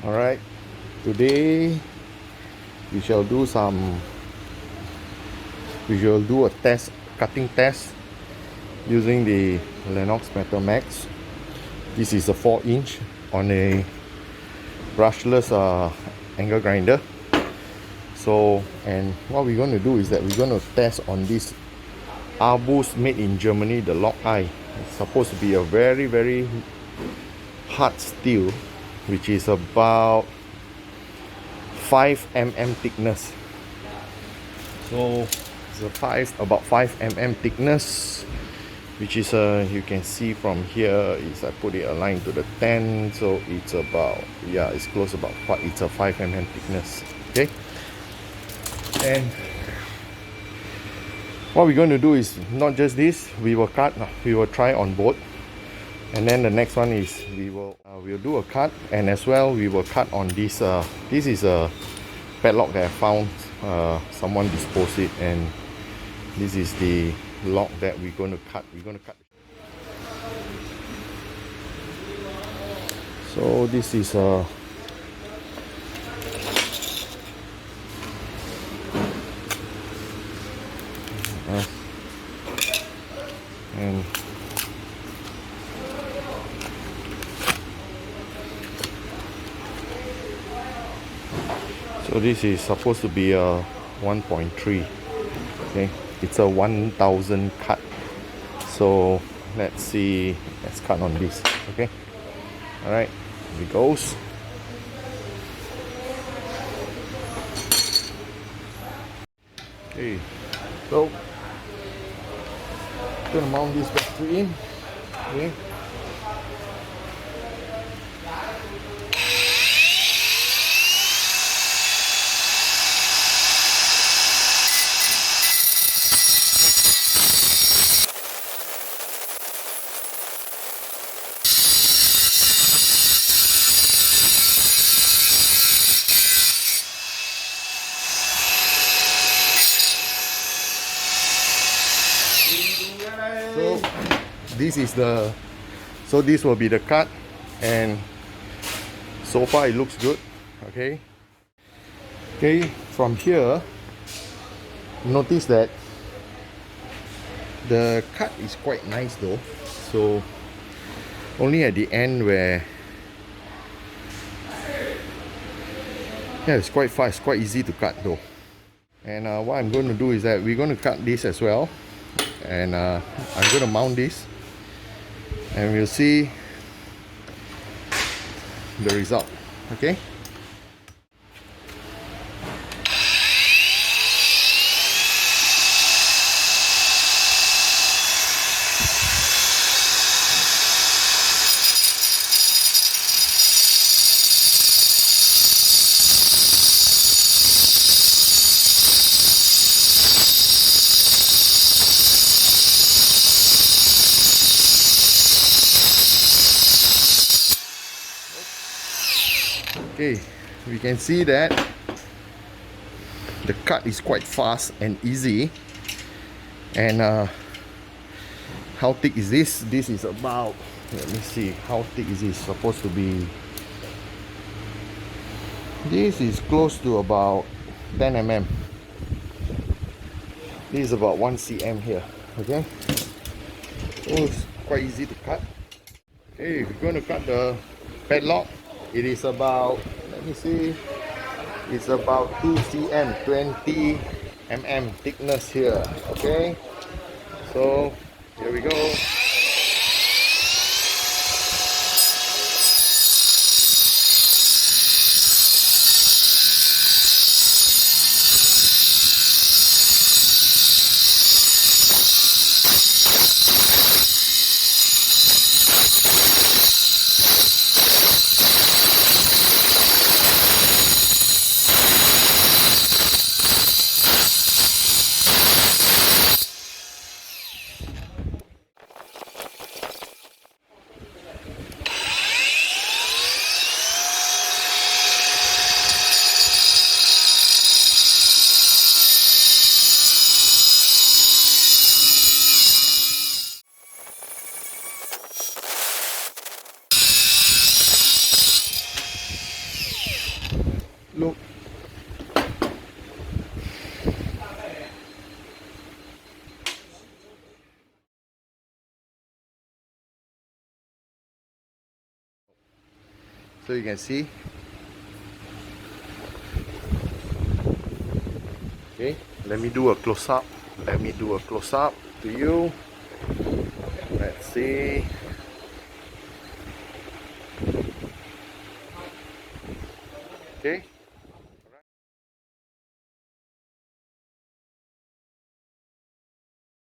Alright, today we shall do a cutting test using the Lenox Metalmax. This is a 4-inch on a brushless angle grinder. So, and what we're going to do is that we're going to test on this Arbus made in Germany, the lock eye. It's supposed to be a very, very hard steel, which is about 5 mm thickness. So it's about 5 mm thickness, which is you can see from here is I put it aligned to the 10, so it's about, yeah, it's close about it's a 5 mm thickness. Okay, and what we're going to do is not just this, we will try on both, and then the next one is we'll do a cut, and as well we will cut on this. This is a padlock that I found, someone disposed it, and this is the lock that we're going to cut. So this is and so this is supposed to be a 1.3. Okay, it's a 1000 cut. So let's see, let's cut on this. Okay, all right, here it goes. Okay, so gonna mount this battery in. Okay, so this will be the cut, and so far it looks good. Okay, from here notice that the cut is quite nice though, so only at the end where, yeah, it's quite fast, quite easy to cut though. And what I'm going to do is that we're going to cut this as well, and I'm going to mount this, and we'll see the result. Okay, we can see that the cut is quite fast and easy. And how thick is this? This is about, let me see, how thick is this supposed to be? This is close to about 10 mm. This is about 1 cm here. Okay, so it's quite easy to cut. Okay, we're going to cut the padlock. It is about, let me see, it's about 2 cm, 20 mm thickness here. Okay, so here we go. look. So you can see. Okay, let me do a close-up. Let me do a close-up to you. Let's see.